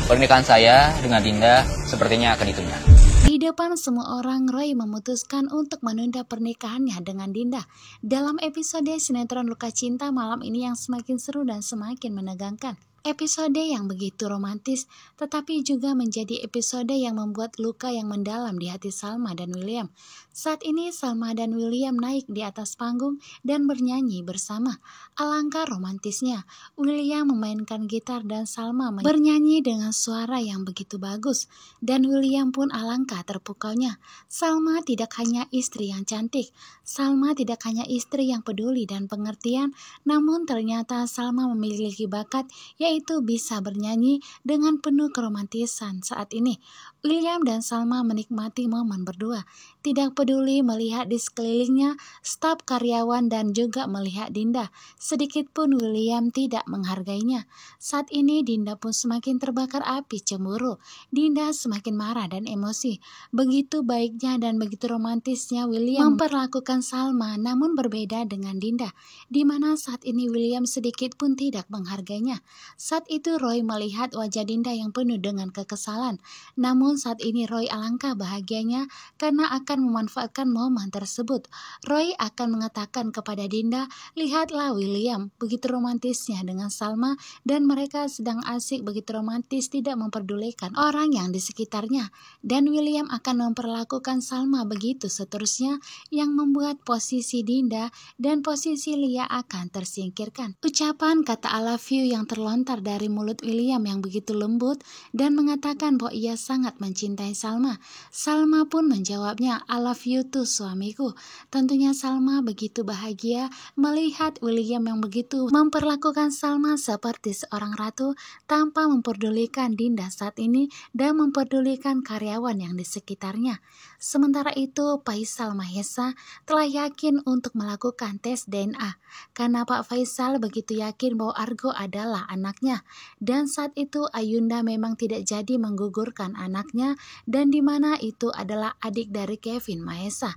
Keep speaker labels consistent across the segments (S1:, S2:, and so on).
S1: Pernikahan saya dengan Dinda sepertinya akan ditunda.
S2: Di depan semua orang, Roy memutuskan untuk menunda pernikahannya dengan Dinda. Dalam episode sinetron Luka Cinta malam ini yang semakin seru dan semakin menegangkan. Episode yang begitu romantis, tetapi juga menjadi episode yang membuat luka yang mendalam di hati Salma dan William. Saat ini Salma dan William naik di atas panggung dan bernyanyi bersama. Alangkah romantisnya, William memainkan gitar dan Salma bernyanyi dengan suara yang begitu bagus. Dan William pun alangkah terpukaunya. Salma tidak hanya istri yang cantik, Salma tidak hanya istri yang peduli dan pengertian, namun ternyata Salma memiliki bakat yaitu bisa bernyanyi dengan penuh keromantisan saat ini. William dan Salma menikmati momen berdua, tidak peduli melihat di sekelilingnya staf karyawan dan juga melihat Dinda. Sedikit pun William tidak menghargainya. Saat ini Dinda pun semakin terbakar api cemburu. Dinda semakin marah dan emosi. Begitu baiknya dan begitu romantisnya William memperlakukan Salma, namun berbeda dengan Dinda, di mana saat ini William sedikit pun tidak menghargainya. Saat itu Roy melihat wajah Dinda yang penuh dengan kekesalan. Namun saat ini Roy alangkah bahagianya karena akan memanfaatkan momen tersebut. Roy akan mengatakan kepada Dinda, "Lihatlah William, begitu romantisnya dengan Salma dan mereka sedang asik begitu romantis tidak memperdulikan orang yang di sekitarnya." Dan William akan memperlakukan Salma begitu seterusnya yang membuat posisi Dinda dan posisi Lia akan tersingkirkan. Ucapan kata I love you yang terlontar dari mulut William yang begitu lembut dan mengatakan bahwa ia sangat mencintai Salma. Salma pun menjawabnya, I love you too suamiku. Tentunya Salma begitu bahagia melihat William yang begitu memperlakukan Salma seperti seorang ratu tanpa memperdulikan Dinda saat ini dan memperdulikan karyawan yang di sekitarnya. Sementara itu Faisal Mahesa telah yakin untuk melakukan tes DNA karena Pak Faisal begitu yakin bahwa Argo adalah anaknya, dan saat itu Ayunda memang tidak jadi menggugurkan anaknya dan di mana itu adalah adik dari Kevin Mahesa.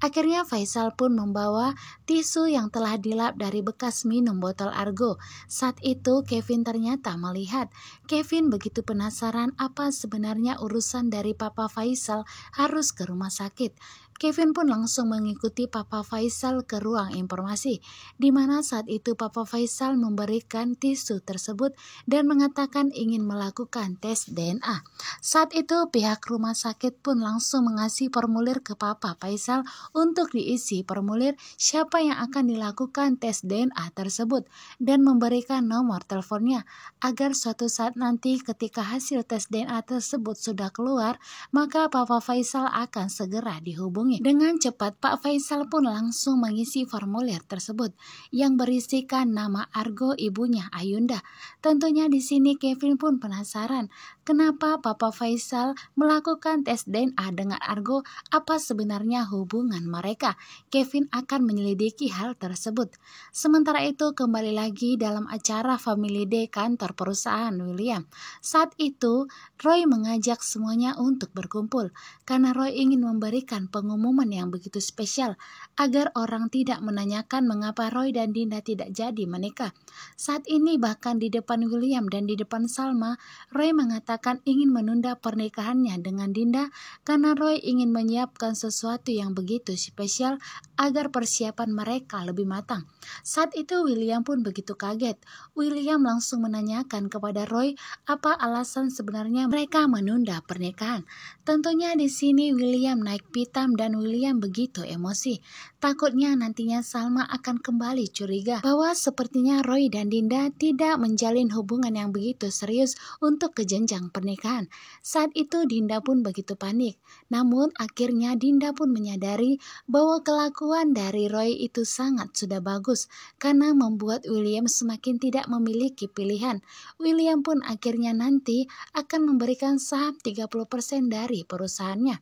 S2: Akhirnya Faisal pun membawa tisu yang telah dilap dari bekas minum botol Argo. Saat itu Kevin ternyata melihat. Kevin begitu penasaran apa sebenarnya urusan dari Papa Faisal harus ke rumah sakit. Kevin pun langsung mengikuti Papa Faisal ke ruang informasi, di mana saat itu Papa Faisal memberikan tisu tersebut dan mengatakan ingin melakukan tes DNA. Saat itu pihak rumah sakit pun langsung mengasih formulir ke Papa Faisal untuk diisi formulir siapa yang akan dilakukan tes DNA tersebut dan memberikan nomor teleponnya agar suatu saat nanti ketika hasil tes DNA tersebut sudah keluar, maka Papa Faisal akan segera dihubungi. Dengan cepat Pak Faisal pun langsung mengisi formulir tersebut yang berisikan nama Argo ibunya Ayunda. Tentunya di sini Kevin pun penasaran kenapa Papa Faisal melakukan tes DNA dengan Argo, apa sebenarnya hubungan mereka. Kevin akan menyelidiki hal tersebut. Sementara itu kembali lagi dalam acara Family Day kantor perusahaan William. Saat itu Roy mengajak semuanya untuk berkumpul karena Roy ingin memberikan pengumuman yang begitu spesial agar orang tidak menanyakan mengapa Roy dan Dinda tidak jadi menikah. Saat ini bahkan di depan William dan di depan Salma, Roy mengatakan ingin menunda pernikahannya dengan Dinda karena Roy ingin menyiapkan sesuatu yang begitu spesial agar persiapan mereka lebih matang. Saat itu William pun begitu kaget. William langsung menanyakan kepada Roy apa alasan sebenarnya mereka menunda pernikahan. Tentunya di sini William naik pitam dan William begitu emosi. Takutnya nantinya Salma akan kembali curiga bahwa sepertinya Roy dan Dinda tidak menjalin hubungan yang begitu serius untuk ke jenjang pernikahan. Saat itu Dinda pun begitu panik. Namun akhirnya Dinda pun menyadari bahwa kelakuan dari Roy itu sangat sudah bagus karena membuat William semakin tidak memiliki pilihan. William pun akhirnya nanti akan memberikan saham 30% dari perusahaannya.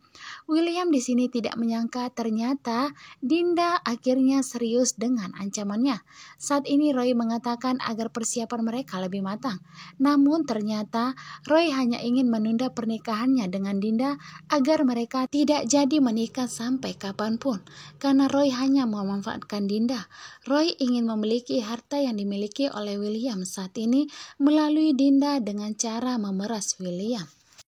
S2: William di sini tidak tidak menyangka ternyata Dinda akhirnya serius dengan ancamannya. Saat ini Roy mengatakan agar persiapan mereka lebih matang. Namun ternyata Roy hanya ingin menunda pernikahannya dengan Dinda agar mereka tidak jadi menikah sampai kapanpun. Karena Roy hanya memanfaatkan Dinda. Roy ingin memiliki harta yang dimiliki oleh William saat ini melalui Dinda dengan cara memeras William.